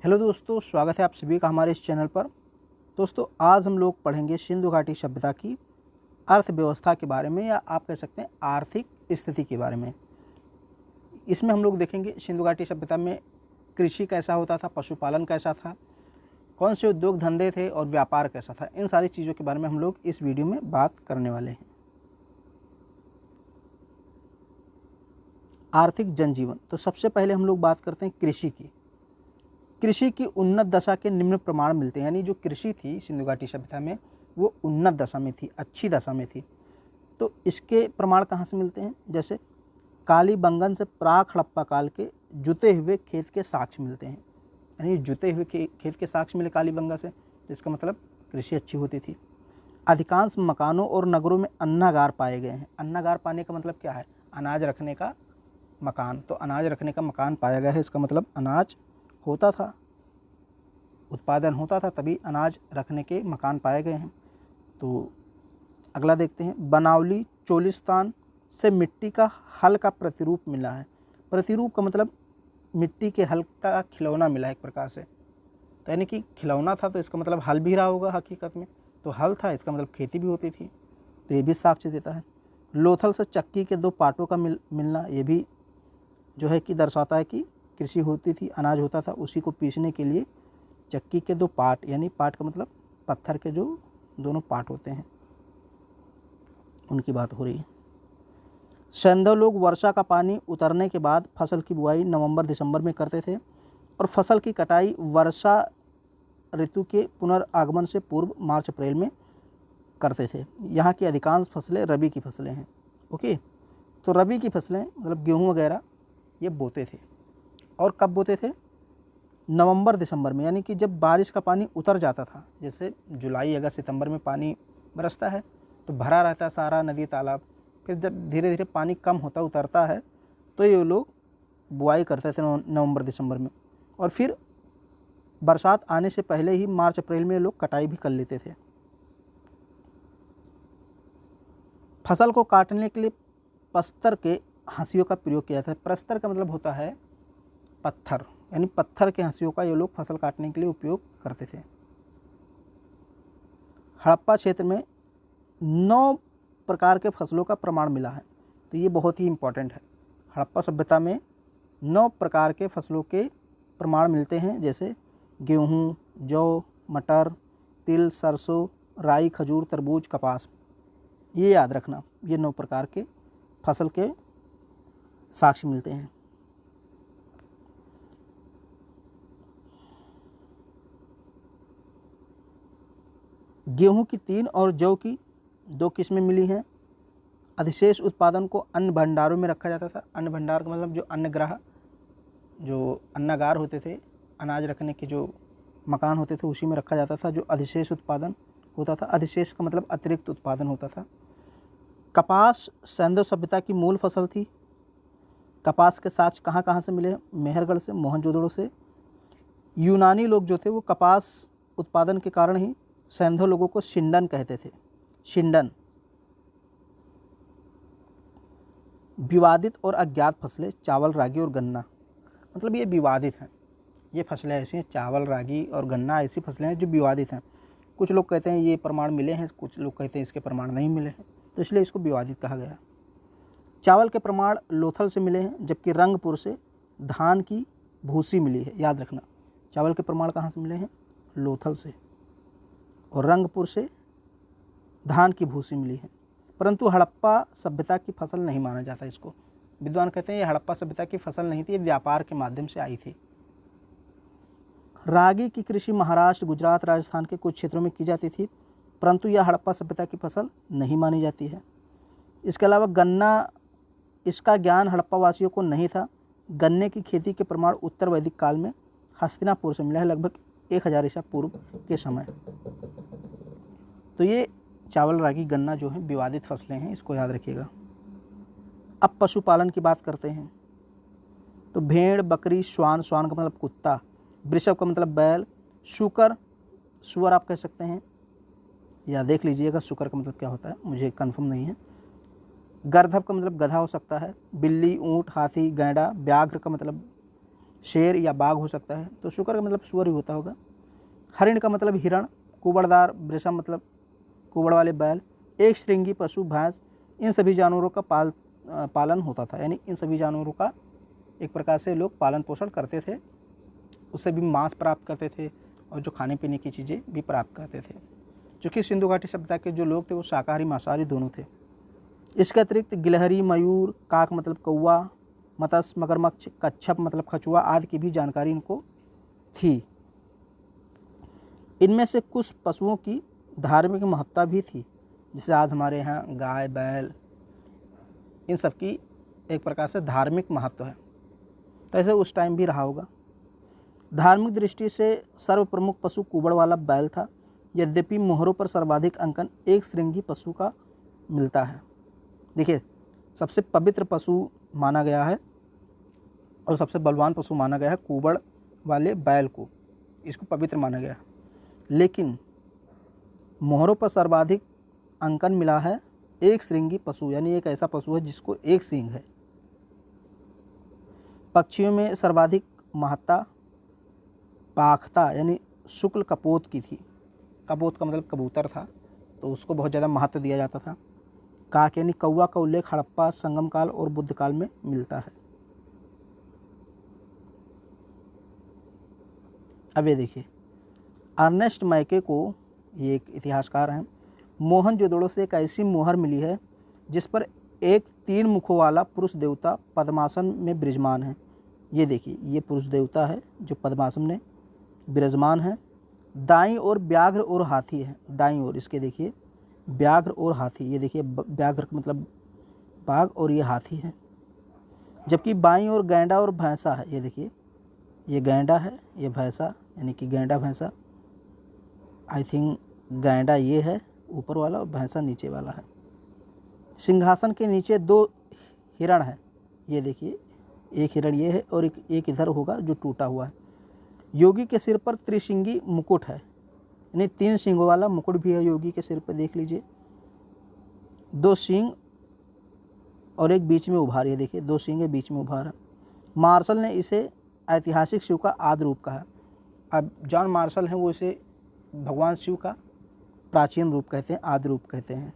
Hello दोस्तों, स्वागत है आप सभी का हमारे इस चैनल पर। दोस्तों, आज हम लोग पढ़ेंगे सिंधु घाटी सभ्यता की अर्थव्यवस्था के बारे में, या आप कह सकते हैं आर्थिक स्थिति के बारे में। इसमें हम लोग देखेंगे सिंधु घाटी सभ्यता में कृषि कैसा होता था, पशुपालन कैसा था, कौन से उद्योग धंधे थे और व्यापार कैसा था। इन सारी चीज़ों के बारे में हम लोग इस वीडियो में बात करने वाले हैं। आर्थिक जनजीवन, तो सबसे पहले हम लोग बात करते हैं कृषि की। कृषि की उन्नत दशा के निम्न प्रमाण मिलते हैं, यानी जो कृषि थी सिंधु घाटी सभ्यता में वो उन्नत दशा में थी, अच्छी दशा में थी। तो इसके प्रमाण कहाँ से मिलते हैं? जैसे कालीबंगन से प्राक हड़प्पा काल के जुते हुए खेत के साक्ष्य मिलते हैं, यानी जुते हुए खेत के साक्ष्य मिले कालीबंगा से, जिसका मतलब कृषि अच्छी होती थी। अधिकांश मकानों और नगरों में अन्नागार पाए गए हैं। अन्नागार पाने का मतलब क्या है? अनाज रखने का मकान। तो अनाज रखने का मकान पाया गया है, इसका मतलब अनाज होता था, उत्पादन होता था, तभी अनाज रखने के मकान पाए गए हैं। तो अगला देखते हैं, बनावली चोलिस्तान से मिट्टी का हल का प्रतिरूप मिला है। प्रतिरूप का मतलब मिट्टी के हल का खिलौना मिला है एक प्रकार से, तो यानी कि खिलौना था तो इसका मतलब हल भी रहा होगा हकीकत में। तो हल था, इसका मतलब खेती भी होती थी, तो ये भी साक्ष्य देता है। लोथल से चक्की के दो पाटों का मिलना, ये भी जो है कि दर्शाता है कि कृषि होती थी, अनाज होता था, उसी को पीसने के लिए चक्की के दो पाट, यानी पाट का मतलब पत्थर के जो दोनों पाट होते हैं, उनकी बात हो रही है। सैंधव लोग वर्षा का पानी उतरने के बाद फसल की बुआई नवंबर दिसंबर में करते थे और फसल की कटाई वर्षा ऋतु के पुनर्आगमन से पूर्व मार्च अप्रैल में करते थे। यहाँ की अधिकांश फसलें रबी की फसलें हैं। ओके, तो रबी की फसलें मतलब गेहूँ वगैरह ये बोते थे, और कब बोते थे? नवंबर दिसंबर में, यानी कि जब बारिश का पानी उतर जाता था। जैसे जुलाई अगस्त सितंबर में पानी बरसता है तो भरा रहता है सारा नदी तालाब, फिर जब धीरे धीरे पानी कम होता उतरता है तो ये लोग बुआई करते थे नवंबर दिसंबर में, और फिर बरसात आने से पहले ही मार्च अप्रैल में लोग कटाई भी कर लेते थे। फसल को काटने के लिए प्रस्तर के हंसियों का प्रयोग किया जाता है। प्रस्तर का मतलब होता है पत्थर, यानी पत्थर के हंसियों का ये लोग फसल काटने के लिए उपयोग करते थे। हड़प्पा क्षेत्र में 9 प्रकार के फसलों का प्रमाण मिला है, तो ये बहुत ही इम्पोर्टेंट है। हड़प्पा सभ्यता में 9 प्रकार के फसलों के प्रमाण मिलते हैं, जैसे गेहूँ, जौ, मटर, तिल, सरसों, राई, खजूर, तरबूज, कपास। ये याद रखना, ये 9 प्रकार के फसल के साक्ष्य मिलते हैं। गेहूं की 3 और जौ की 2 किस्में मिली हैं। अधिशेष उत्पादन को अन्न भंडारों में रखा जाता था। अन्न भंडार का मतलब जो अन्नग्रह, जो अन्नागार होते थे, अनाज रखने के जो मकान होते थे, उसी में रखा जाता था। जो अधिशेष उत्पादन होता था, अधिशेष का मतलब अतिरिक्त उत्पादन होता था। कपास सैंधव सभ्यता की मूल फसल थी। कपास के साक्ष्य कहाँ कहाँ से मिले? मेहरगढ़ से, मोहनजोदड़ो से। यूनानी लोग जो थे वो कपास उत्पादन के कारण ही सैंधव लोगों को शिंडन कहते थे। शिंडन। विवादित और अज्ञात फसलें चावल, रागी और गन्ना, मतलब ये विवादित हैं। ये फसलें ऐसी हैं, चावल, रागी और गन्ना ऐसी फसलें हैं जो विवादित हैं। कुछ लोग कहते हैं ये प्रमाण मिले हैं, कुछ लोग कहते हैं इसके प्रमाण नहीं मिले हैं, तो इसलिए इसको विवादित कहा गया। चावल के प्रमाण लोथल से मिले हैं, जबकि रंगपुर से धान की भूसी मिली है। याद रखना, चावल के प्रमाण कहाँ से मिले हैं? लोथल से, और रंगपुर से धान की भूसी मिली है। परंतु हड़प्पा सभ्यता की फसल नहीं माना जाता इसको। विद्वान कहते हैं ये हड़प्पा सभ्यता की फसल नहीं थी, ये व्यापार के माध्यम से आई थी। रागी की कृषि महाराष्ट्र, गुजरात, राजस्थान के कुछ क्षेत्रों में की जाती थी, परंतु यह हड़प्पा सभ्यता की फसल नहीं मानी जाती है। इसके अलावा गन्ना, इसका ज्ञान हड़प्पा वासियों को नहीं था। गन्ने की खेती के प्रमाण उत्तर वैदिक काल में हस्तिनापुर से मिला है, लगभग 1000 ईसा पूर्व के समय। तो ये चावल, रागी, गन्ना जो है विवादित फसलें हैं, इसको याद रखिएगा। अब पशुपालन की बात करते हैं, तो भेड़, बकरी, श्वान, श्वान का मतलब कुत्ता, वृषभ का मतलब बैल, शुकर, सुअर आप कह सकते हैं, या देख लीजिएगा शुकर का मतलब क्या होता है, मुझे कंफर्म नहीं है। गर्दभ का मतलब गधा हो सकता है, बिल्ली, ऊँट, हाथी, गैंडा, व्याघ्र का मतलब शेर या बाघ हो सकता है, तो शुकर का मतलब सुअर ही होता होगा। हरिण का मतलब हिरण, कुबड़दार वृषभ मतलब कुबड़ वाले बैल, एक श्रृंगी पशु भैंस, इन सभी जानवरों का पालन होता था। यानी इन सभी जानवरों का एक प्रकार से लोग पालन पोषण करते थे, उससे भी मांस प्राप्त करते थे और जो खाने पीने की चीज़ें भी प्राप्त करते थे। चूँकि सिंधु घाटी सभ्यता के जो लोग थे वो शाकाहारी मांसाहारी दोनों थे। इसके अतिरिक्त गिलहरी, मयूर, काक मतलब कौवा, मत्स्य, मगरमच्छ, कच्छप मतलब कछुआ आदि की भी जानकारी इनको थी। इनमें से कुछ पशुओं की धार्मिक महत्ता भी थी, जैसे आज हमारे यहाँ गाय, बैल, इन सब की एक प्रकार से धार्मिक महत्व है, तो ऐसे उस टाइम भी रहा होगा। धार्मिक दृष्टि से सर्वप्रमुख पशु कुबड़ वाला बैल था। यद्यपि मोहरों पर सर्वाधिक अंकन एक श्रृंगी पशु का मिलता है। देखिए, सबसे पवित्र पशु माना गया है और सबसे बलवान पशु माना गया है कुबड़ वाले बैल को, इसको पवित्र माना गया है। लेकिन मोहरों पर सर्वाधिक अंकन मिला है एक श्रृंगी पशु, यानी एक ऐसा पशु है जिसको एक सींग है। पक्षियों में सर्वाधिक महत्ता पाखता यानी शुक्ल कपोत की थी। कपोत का मतलब कबूतर था, तो उसको बहुत ज़्यादा महत्व दिया जाता था। काक यानी कौवा का उल्लेख हड़प्पा, संगम काल और बुद्ध काल में मिलता है। अब ये देखिए, अर्नेस्ट मैके को, ये एक इतिहासकार हैं, मोहनजोदड़ो से एक ऐसी मोहर मिली है जिस पर एक 3 मुखों वाला पुरुष देवता पद्मासन में विराजमान है। ये देखिए, ये पुरुष देवता है जो पद्मासन में विराजमान है। दाईं ओर व्याघ्र और हाथी है, दाईं ओर इसके देखिए व्याघ्र और हाथी, ये देखिए व्याघ्र का मतलब बाघ और ये हाथी है। जबकि बाईं ओर गैंडा और भैंसा है, ये देखिए ये गैंडा है, ये भैंसा, यानी कि गैंडा भैंसा। आई थिंक गैंडा ये है ऊपर वाला और भैंसा नीचे वाला है। सिंहासन के नीचे 2 हिरण हैं, ये देखिए एक हिरण ये है और एक इधर होगा जो टूटा हुआ है। योगी के सिर पर त्रिशिंगी मुकुट है, यानी 3 सींगों वाला मुकुट भी है योगी के सिर पर, देख लीजिए 2 सींग और एक बीच में उभार, ये देखिए 2 सींग बीच में उभार है। मार्शल ने इसे ऐतिहासिक शिव का आदि रूप कहा। अब जॉन मार्शल हैं वो इसे भगवान शिव का प्राचीन रूप कहते हैं, आदि रूप कहते हैं।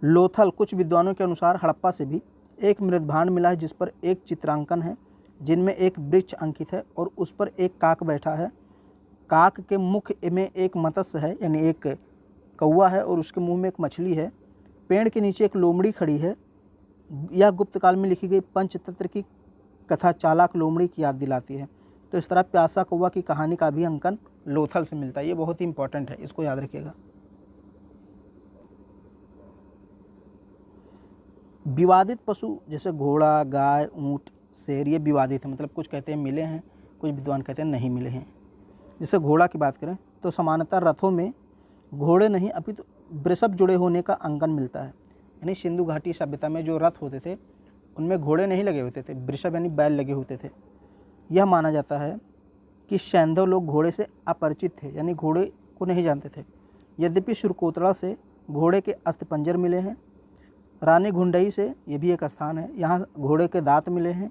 लोथल, कुछ विद्वानों के अनुसार हड़प्पा से भी एक मृदभांड मिला है जिस पर एक चित्रांकन है, जिनमें एक वृक्ष अंकित है और उस पर एक काक बैठा है। काक के मुख में एक मत्स्य है, यानी एक कौवा है और उसके मुंह में एक मछली है। पेड़ के नीचे एक लोमड़ी खड़ी है। यह गुप्त काल में लिखी गई पंचतंत्र की कथा चालाक लोमड़ी की याद दिलाती है। तो इस तरह प्यासा कौवा की कहानी का भी अंकन लोथल से मिलता है। ये बहुत ही इंपॉर्टेंट है, इसको याद रखिएगा। विवादित पशु जैसे घोड़ा, गाय, ऊंट, शेर, ये विवादित है, मतलब कुछ कहते हैं मिले हैं, कुछ विद्वान कहते हैं नहीं मिले हैं। जैसे घोड़ा की बात करें तो सामान्यतः रथों में घोड़े नहीं अपितु वृषभ जुड़े होने का अंकन मिलता है। यानी सिंधु घाटी सभ्यता में जो रथ होते थे उनमें घोड़े नहीं लगे होते थे, वृषभ यानी बैल लगे होते थे। यह माना जाता है कि सैंधव लोग घोड़े से अपरिचित थे, यानी घोड़े को नहीं जानते थे। यद्यपि शुरकोतला से घोड़े के अस्थिपंजर मिले हैं। रानी घुंडई से, ये भी एक स्थान है, यहाँ घोड़े के दांत मिले हैं।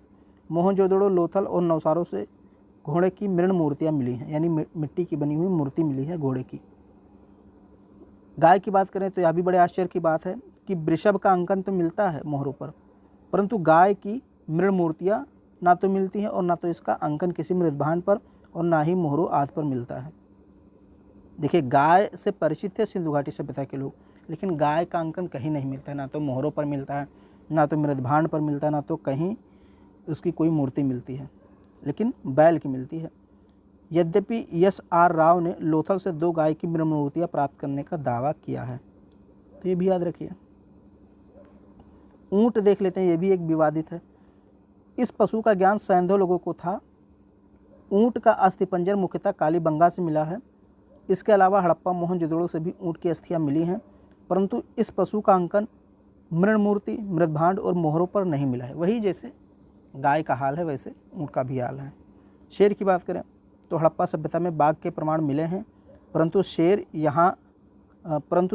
मोहनजोदड़ो, लोथल और नवसारों से घोड़े की मृण मूर्तियाँ मिली हैं, यानी मिट्टी की बनी हुई मूर्ति मिली है घोड़े की। गाय की बात करें तो यह भी बड़े आश्चर्य की बात है कि वृषभ का अंकन तो मिलता है मोहरों पर, परंतु गाय की मृण मूर्तियाँ ना तो मिलती हैं और ना तो इसका अंकन किसी मृदभांड पर और ना ही मोहरों आदि पर मिलता है। देखिए, गाय से परिचित थे सिंधु घाटी सभ्यता के लोग, लेकिन गाय का अंकन कहीं नहीं मिलता है, ना तो मोहरों पर मिलता है, ना तो मृदभांड पर मिलता है, ना तो कहीं उसकी कोई मूर्ति मिलती है, लेकिन बैल की मिलती है। यद्यपि एस.आर. राव ने लोथल से 2 गाय की मृण मूर्तियाँ प्राप्त करने का दावा किया है, तो ये भी याद रखिए। ऊँट देख लेते हैं, ये भी एक विवादित है। इस पशु का ज्ञान सैंधव लोगों को था। ऊँट का अस्थिपंजर मुख्यतः कालीबंगा से मिला है। इसके अलावा हड़प्पा, मोहनजोदड़ो से भी ऊँट की अस्थियाँ मिली हैं, परंतु इस पशु का अंकन मृण मूर्ति, मृदभांड और मोहरों पर नहीं मिला है। वही जैसे गाय का हाल है वैसे ऊँट का भी हाल है। शेर की बात करें तो हड़प्पा सभ्यता में बाघ के प्रमाण मिले हैं, परंतु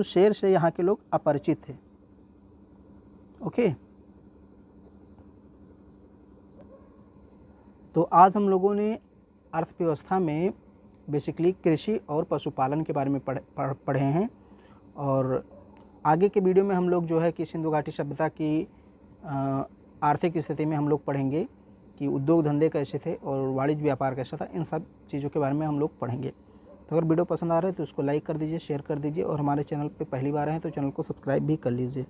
शेर से यहाँ के लोग अपरिचित थे। ओके, तो आज हम लोगों ने अर्थव्यवस्था में बेसिकली कृषि और पशुपालन के बारे में पढ़े हैं। और आगे के वीडियो में हम लोग जो है कि सिंधु घाटी सभ्यता की आर्थिक स्थिति में हम लोग पढ़ेंगे कि उद्योग धंधे कैसे थे और वाणिज्य व्यापार कैसा था। इन सब चीज़ों के बारे में हम लोग पढ़ेंगे। तो अगर वीडियो पसंद आ रहा है तो उसको लाइक कर दीजिए, शेयर कर दीजिए और हमारे चैनल पे पहली बार हैं तो चैनल को सब्सक्राइब भी कर लीजिए।